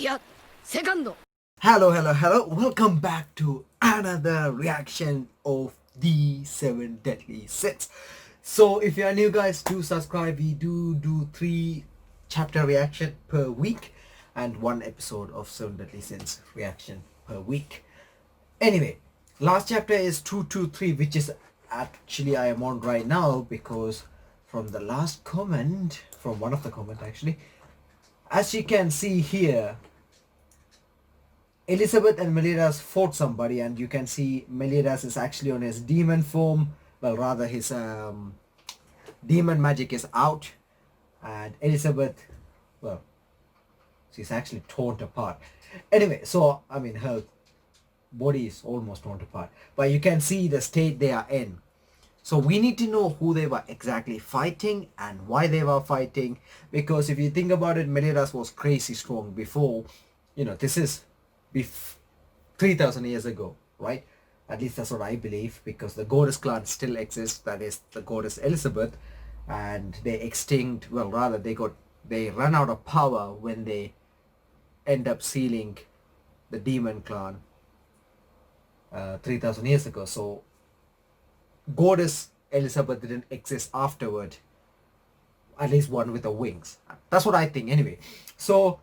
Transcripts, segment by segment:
やセカンド Hello, hello, hello. Welcome back to another reaction of the 7 Deadly Sins. So if you are new guys, do subscribe. We do 3 chapter reaction per week and 1 episode of 7 Deadly Sins reaction per week. Anyway, last chapter is 223, which is actually I am on right now because from the last comment, from one of the comment actually, as you can see here, Elizabeth and Meliodas fought somebody, and you can see Meliodas is actually on his demon form. Well, rather his demon magic is out, and Elizabeth, well, she's actually torn apart. Anyway, so I mean her body is almost torn apart, but you can see the state they are in. So we need to know who they were exactly fighting and why they were fighting, because if you think about it, Meliodas was crazy strong before. This is 3,000 years ago, right? At least that's what I believe, because the goddess clan still exists, that is the goddess Elizabeth, and they extinct, well rather they run out of power when they end up sealing the demon clan 3,000 years ago. So goddess Elizabeth didn't exist afterward, at least one with the wings. That's what I think anyway. So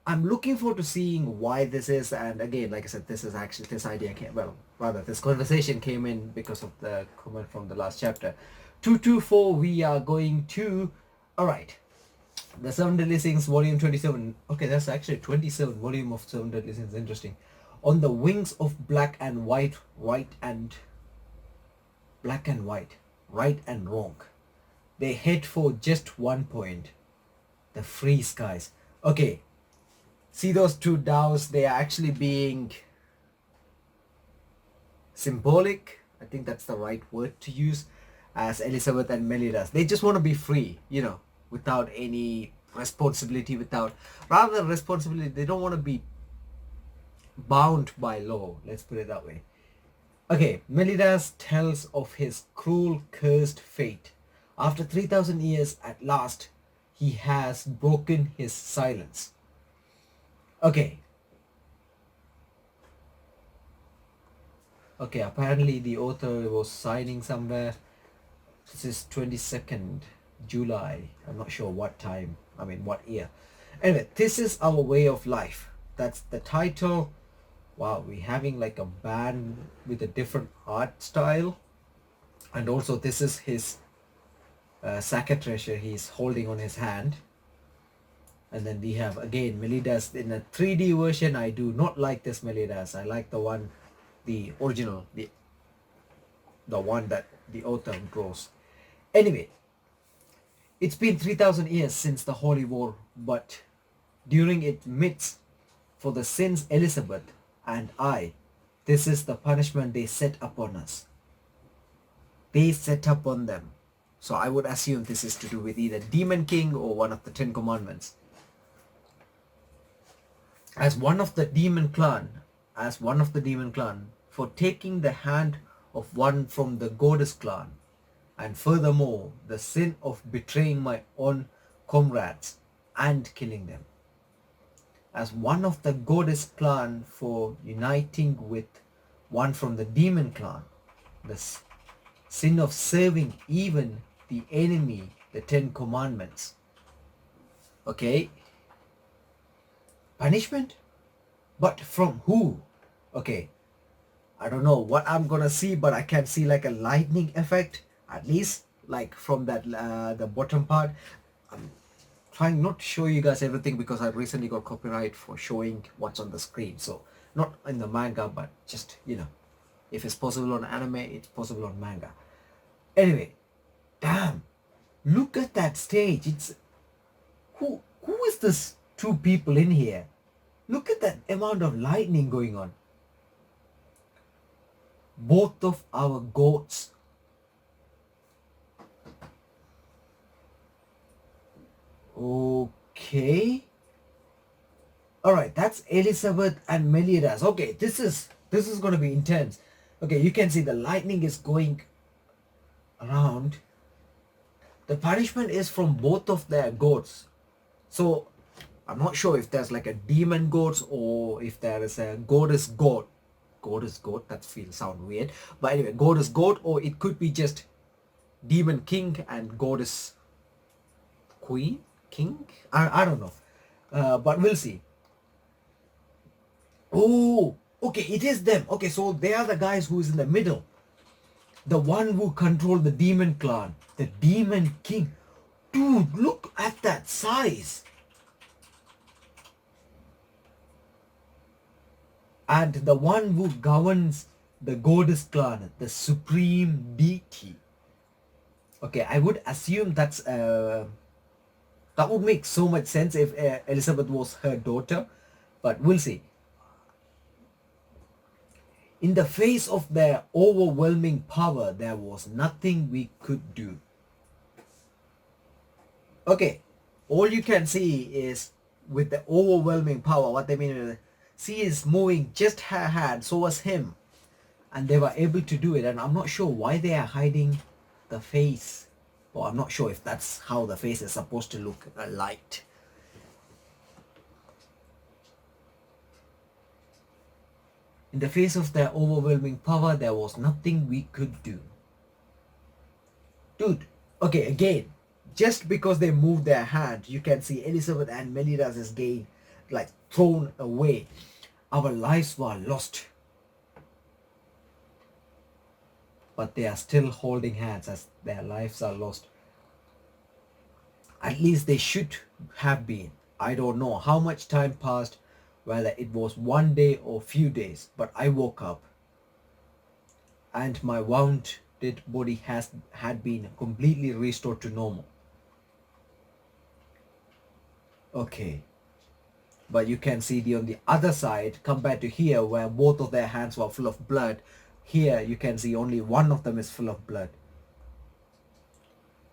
I'm looking forward to seeing why this is, and again, like I said, this idea came, well rather this conversation came in because of the comment from the last chapter. 224, we are going to, alright, the 7 Deadly Sins volume 27. Okay, that's actually 27 volume of 7 Deadly Sins. Interesting. On the wings of black and white, right and wrong, they head for just one point, the free skies. Okay, see those two dows, they are actually being symbolic, I think that's the right word to use, as Elizabeth and Meliodas. They just want to be free, without any responsibility, rather responsibility, they don't want to be bound by law, let's put it that way. Okay, Meliodas tells of his cruel, cursed fate. After 3,000 years, at last, he has broken his silence. Okay, apparently the author was signing somewhere. This is 22nd July. I'm not sure what time, what year. Anyway, this is our way of life. That's the title. Wow, we're having like a band with a different art style. And also this is his Saka treasure he's holding on his hand. And then we have again Meliodas in a 3D version. I do not like this Meliodas. I like the original, the one that the author draws. Anyway, it's been 3,000 years since the Holy War, but during its midst, for the sins Elizabeth and I, this is the punishment they set upon us. They set upon them. So I would assume this is to do with either Demon King or one of the 10 Commandments. As one of the demon clan, for taking the hand of one from the goddess clan, and furthermore the sin of betraying my own comrades and killing them. As one of the goddess clan, for uniting with one from the demon clan, the sin of serving even the enemy, the 10 Commandments. Okay, punishment, but from who? Okay, I don't know what I'm gonna see, but I can see like a lightning effect, at least like from that the bottom part. I'm trying not to show you guys everything because I recently got copyright for showing what's on the screen, so not in the manga, but just if it's possible on anime, it's possible on manga. Anyway, damn, look at that stage. It's who is this two people in here? Look at that amount of lightning going on. Both of our goats. Okay, all right, that's Elizabeth and Meliodas. Okay, this is going to be intense. Okay, you can see the lightning is going around. The punishment is from both of their goats. So I'm not sure if there's like a demon gods or if there is a goddess god. Goddess god, that feels sound weird. But anyway, goddess god, or it could be just demon king and goddess queen, king. I don't know. But we'll see. Oh, okay, it is them. Okay, so they are the guys who is in the middle. The one who controlled the demon clan. The demon king. Dude, look at that size. And the one who governs the goddess clan, the supreme deity. Okay, I would assume that would make so much sense if Elizabeth was her daughter, but we'll see. In the face of their overwhelming power, there was nothing we could do. Okay, all you can see is with the overwhelming power, what they mean is she is moving just her hand, so was him. And they were able to do it, and I'm not sure why they are hiding the face. Or I'm not sure if that's how the face is supposed to look light. In the face of their overwhelming power, there was nothing we could do. Dude, okay, again, just because they moved their hand, you can see Elizabeth and Meliodas is getting like thrown away. Our lives were lost. But they are still holding hands as their lives are lost. At least they should have been. I don't know how much time passed, whether it was one day or few days, but I woke up and my wounded body had been completely restored to normal. Okay. But you can see on the other side, compared to here where both of their hands were full of blood, here you can see only one of them is full of blood.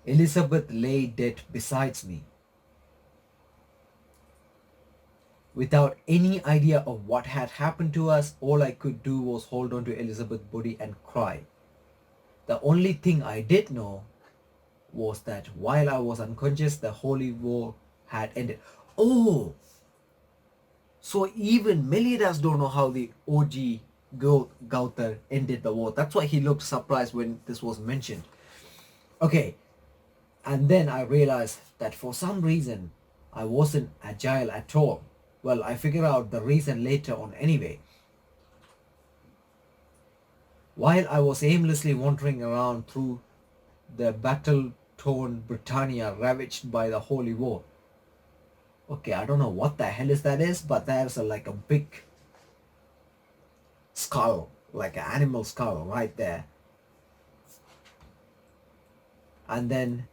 Elizabeth lay dead beside me. Without any idea of what had happened to us, all I could do was hold on to Elizabeth's body and cry. The only thing I did know was that while I was unconscious, the holy war had ended. Oh! So even Meliodas don't know how the OG Gauthar ended the war. That's why he looked surprised when this was mentioned. Okay. And then I realized that for some reason, I wasn't agile at all. Well, I figured out the reason later on anyway. While I was aimlessly wandering around through the battle-torn Britannia ravaged by the Holy War. Okay, I don't know what the hell that is, but there's like a big skull, like an animal skull right there. And then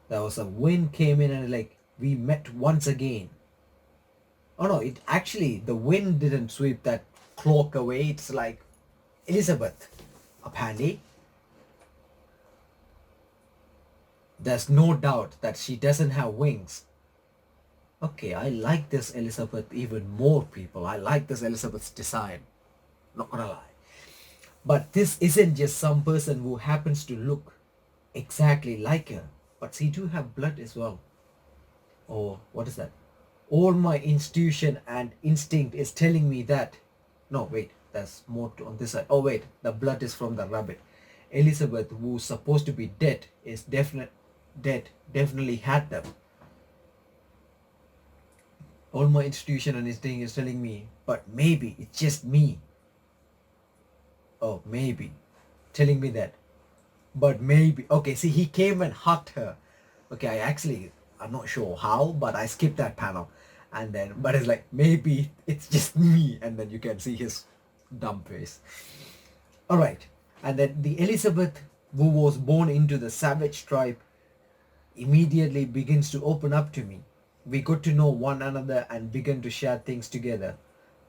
there was a wind came in and like we met once again. Oh no, it actually, the wind didn't sweep that cloak away. It's like Elizabeth, apparently. There's no doubt that she doesn't have wings. Okay, I like this Elizabeth even more, people. I like this Elizabeth's design. Not gonna lie. But this isn't just some person who happens to look exactly like her. But she do have blood as well. Oh, what is that? All my intuition and instinct is telling me that. No, wait, there's more on this side. Oh wait, the blood is from the rabbit. Elizabeth, who's supposed to be dead, is definitely had them. All my intuition and instinct is telling me, but maybe it's just me. Oh, maybe. Telling me that. But maybe. Okay, see, he came and hugged her. Okay, I'm not sure how, but I skipped that panel. And then, but it's like, maybe it's just me. And then you can see his dumb face. Alright. And then the Elizabeth who was born into the savage tribe immediately begins to open up to me. We got to know one another and began to share things together.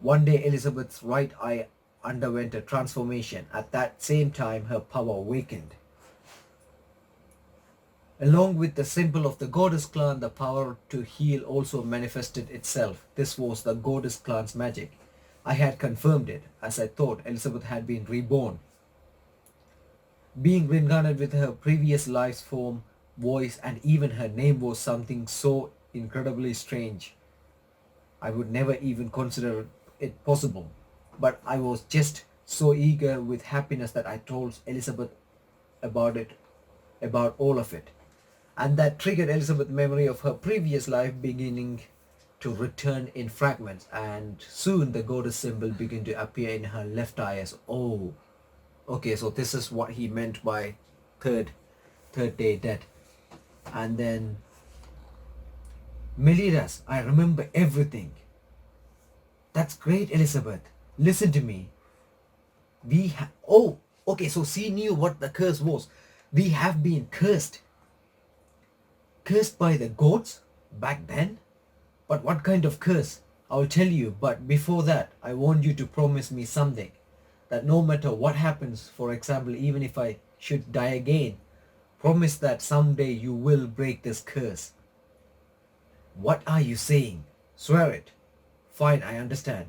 One day Elizabeth's right eye underwent a transformation. At that same time her power awakened. Along with the symbol of the goddess clan, the power to heal also manifested itself. This was the goddess clan's magic. I had confirmed it, as I thought Elizabeth had been reborn. Being reincarnated with her previous life's form, voice, and even her name was something so incredibly strange. I would never even consider it possible. But I was just so eager with happiness that I told Elizabeth about it, about all of it. And that triggered Elizabeth's memory of her previous life beginning to return in fragments, and soon the goddess symbol began to appear in her left eye as, oh, okay, so this is what he meant by third third day dead. And then Meliodas, I remember everything. That's great, Elizabeth. Listen to me. Oh, okay, so she knew what the curse was. We have been cursed by the gods back then. But what kind of curse? I'll tell you, but before that, I want you to promise me something. That no matter what happens, for example, even if I should die again, promise that someday you will break this curse. What are you saying? Swear it. Fine, I understand.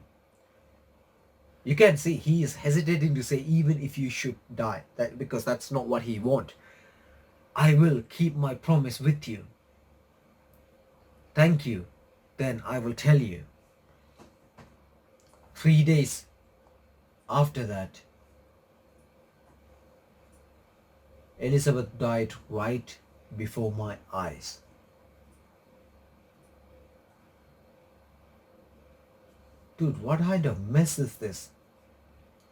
You can see he is hesitating to say even if you should die, that because that's not what he want. I will keep my promise with you. Thank you. Then I will tell you. 3 days after that, Elizabeth died right before my eyes. Dude, what kind of mess is this?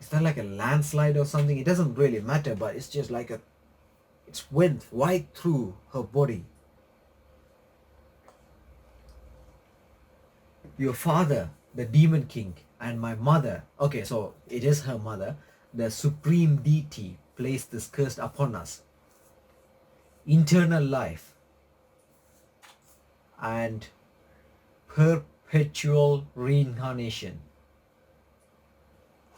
Is that like a landslide or something? It doesn't really matter, but it's just like it's went right through her body. Your father, the demon king, and my mother, okay, so it is her mother, the supreme deity, placed this curse upon us. Internal life and perpetual reincarnation.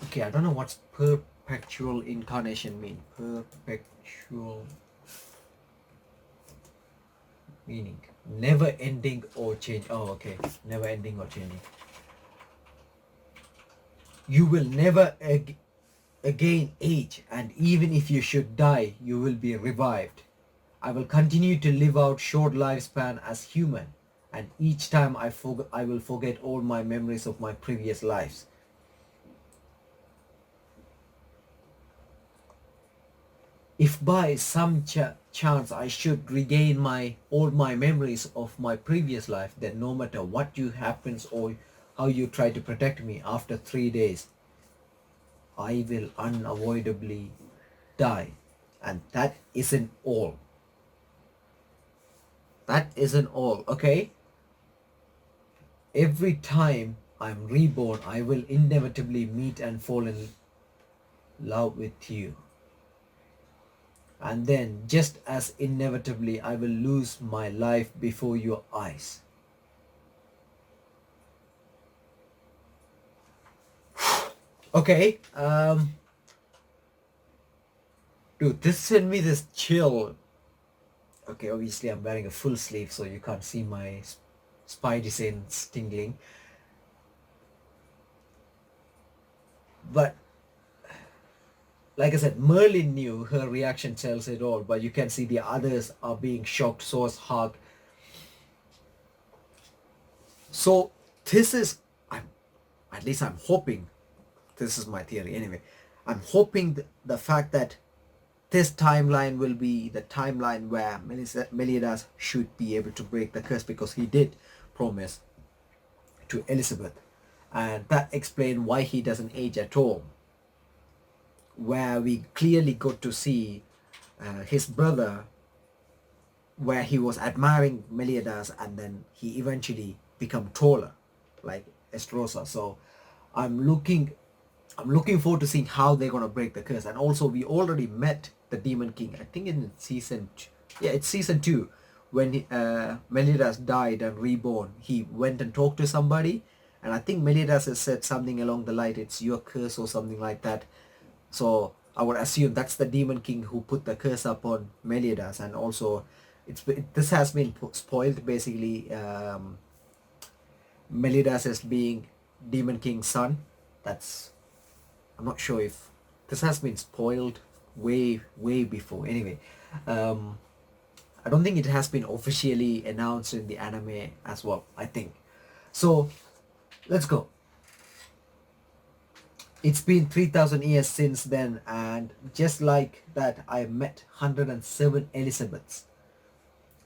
Okay, I don't know what's perpetual incarnation mean. Perpetual meaning. Never ending or change. Oh, okay. Never ending or changing. You will never again age, and even if you should die, you will be revived. I will continue to live out short lifespan as human, and each time I will forget all my memories of my previous lives. If by some chance I should regain all my memories of my previous life, then no matter what you happens or how you try to protect me, after 3 days, I will unavoidably die. And that isn't all. That isn't all, okay? Every time I'm reborn, I will inevitably meet and fall in love with you. And then, just as inevitably, I will lose my life before your eyes. Okay, dude, this sent me this chill. Okay, obviously I'm wearing a full sleeve, so you can't see my spidey sense tingling. But like I said, Merlin knew, her reaction tells it all, but you can see the others are being shocked so as Hawk. So this is, at least I'm hoping, this is my theory anyway, I'm hoping the fact that this timeline will be the timeline where Meliodas should be able to break the curse, because he did promise to Elizabeth, and that explains why he doesn't age at all, where we clearly got to see his brother, where he was admiring Meliodas and then he eventually become taller like Estrosa. So I'm looking forward to seeing how they're gonna break the curse. And also we already met the Demon King, I think in it's season 2, when Meliodas died and reborn. He went and talked to somebody, and I think Meliodas has said something along the line, it's your curse or something like that. So I would assume that's the Demon King who put the curse upon Meliodas. And also this has been spoiled basically. Meliodas as being Demon King's son. I'm not sure if this has been spoiled way before. Anyway, I don't think it has been officially announced in the anime as well, I think. So let's go. It's been 3000 years since then, and just like that, I met 107 Elizabeths.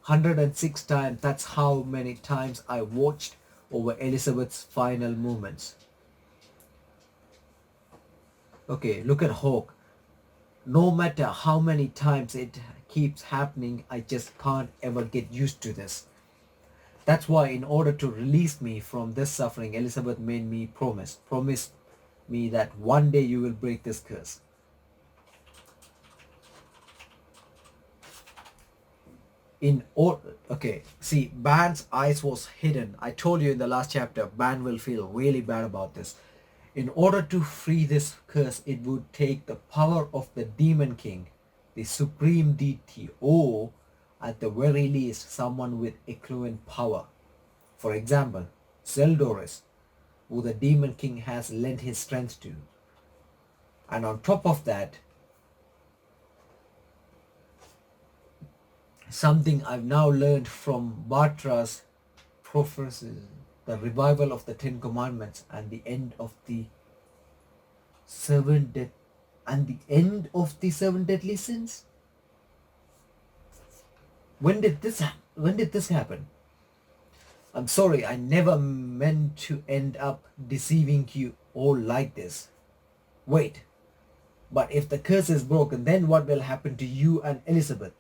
106 times, that's how many times I watched over Elizabeth's final moments. Okay, look at Hawk. No matter how many times it keeps happening, I just can't ever get used to this. That's why, in order to release me from this suffering, Elizabeth made me promise me that one day you will break this curse. Okay, see, Ban's eyes was hidden. I told you in the last chapter, Ban will feel really bad about this. In order to free this curse, it would take the power of the Demon King, the Supreme Deity, or at the very least, someone with equivalent power. For example, Zeldoris, who the Demon King has lent his strength to. And on top of that, something I've now learned from Bartra's prophecies, the revival of the Ten Commandments and the end of the seven dead and the end of the seven deadly sins. When did this happen? I'm sorry, I never meant to end up deceiving you all like this. Wait, but if the curse is broken, then what will happen to you and Elizabeth?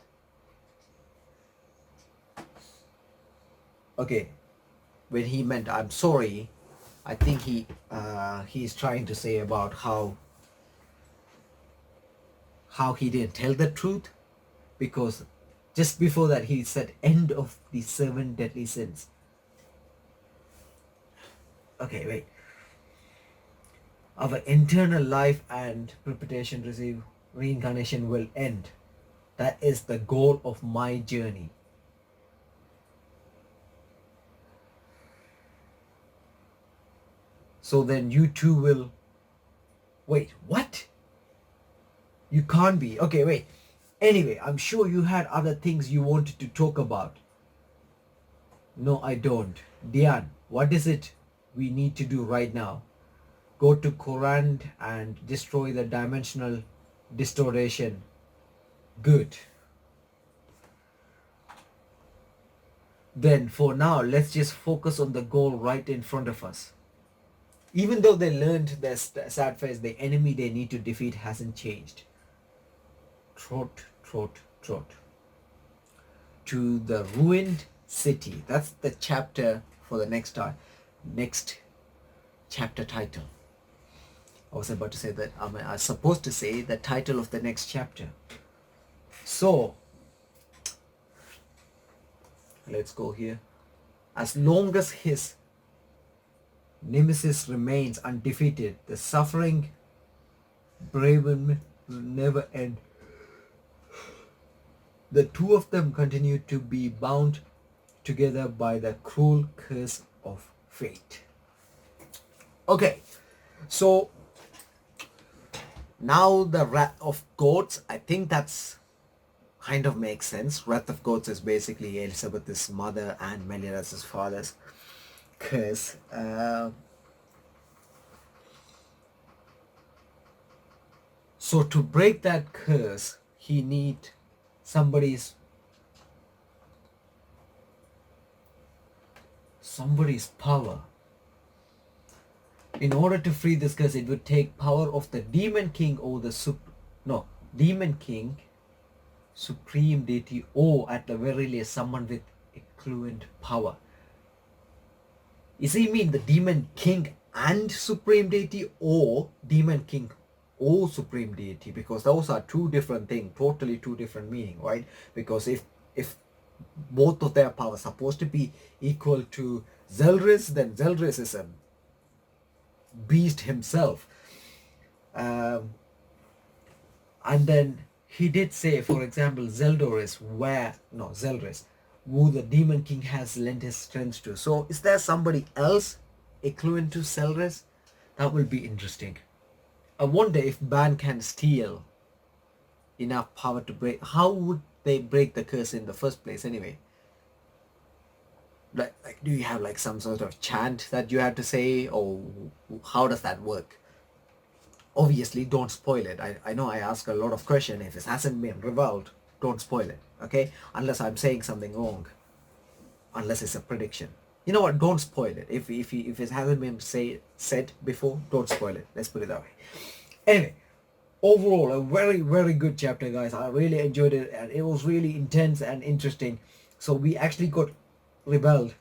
Okay, when he meant I'm sorry, I think he's trying to say about how he didn't tell the truth, because just before that he said end of the seven deadly sins. Okay, wait. Our internal life and preparation receive reincarnation will end. That is the goal of my journey. So then you too will... Wait, what? You can't be. Okay, wait. Anyway, I'm sure you had other things you wanted to talk about. No, I don't. Diane, what is it we need to do right now? Go to Korand and destroy the dimensional distortion. Good. Then for now, let's just focus on the goal right in front of us. Even though they learned their sad face, the enemy they need to defeat hasn't changed. Trot, trot, trot. To the ruined city. That's the chapter for the next chapter title. I was about to say that, I was supposed to say the title of the next chapter. So, let's go here. As long as his nemesis remains undefeated, the suffering Braven will never end. The two of them continue to be bound together by the cruel curse of fate. Okay, so now the Wrath of Gods, I think that's kind of makes sense. Wrath of Gods is basically Elizabeth's mother and Meliodas' father's curse. So to break that curse, he need somebody's power. In order to free this curse, it would take power of the Demon King or the Demon King, Supreme Deity, or at the very least someone with equivalent power. Is he mean the Demon King and Supreme Deity, or Demon King or Supreme Deity? Because those are two different things, totally two different meaning, right? Because if both of their powers supposed to be equal to Zeldris, then Zeldris is a beast himself. And then he did say, for example, Zeldris, who the Demon King has lent his strength to. So is there somebody else equivalent to Zeldris? That will be interesting. I wonder if Ban can steal enough power to break. How would they break the curse in the first place anyway? Like, do you have like some sort of chant that you have to say, or how does that work? Obviously, don't spoil it. I know I ask a lot of questions. If it hasn't been revealed, don't spoil it, okay? Unless I'm saying something wrong, unless it's a prediction. You know what? Don't spoil it. If it hasn't been said before, don't spoil it. Let's put it that way. Anyway, overall, a very, very good chapter, guys. I really enjoyed it, and it was really intense and interesting. So we actually got rebelled.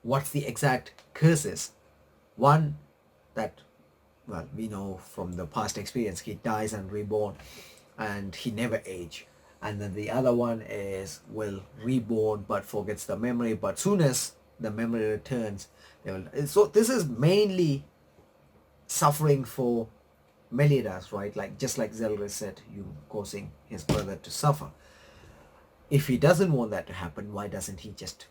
What's the exact curses? One, that, well, we know from the past experience, he dies and reborn, and he never age. And then the other one is, will reborn but forgets the memory, but soon as the memory returns, they will. So this is mainly suffering for Meliodas, right? Like, just like Zelrus said, you causing his brother to suffer. If he doesn't want that to happen, why doesn't he just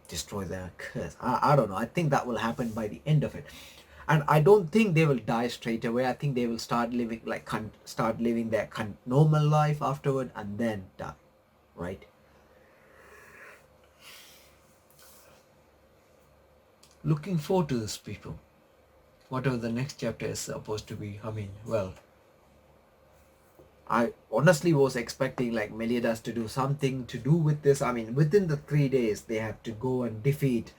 destroy the curse? I don't know. I think that will happen by the end of it. And I don't think they will die straight away. I think they will start living like start living their normal life afterward and then die, right? Looking forward to this, people. Whatever the next chapter is supposed to be. I mean, well, I honestly was expecting like Meliodas to do something to do with this. I mean, within the 3 days, they have to go and defeat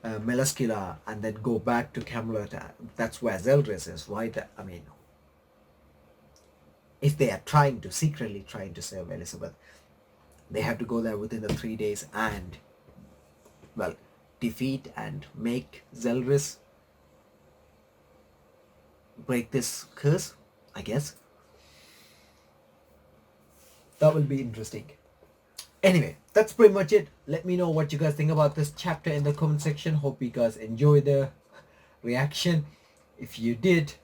Melascula and then go back to Camelot. That's where Zeldris is, right? I mean, if they are secretly trying to save Elizabeth, they have to go there within the 3 days and, well, defeat and make Zeldris break this curse, I guess. That will be interesting. Anyway, that's pretty much it. Let me know what you guys think about this chapter in the comment section. Hope you guys enjoyed the reaction. If you did,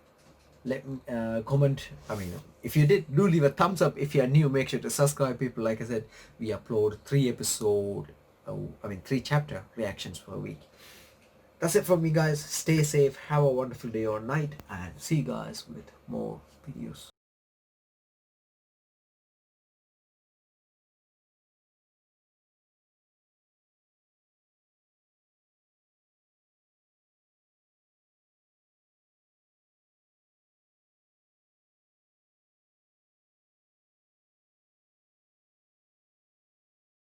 let me comment. I mean, if you did, do leave a thumbs up. If you are new, make sure to subscribe, people. Like I said, we upload 3 chapter reactions per week. That's it from me, guys. Stay safe, have a wonderful day or night, and see you guys with more videos.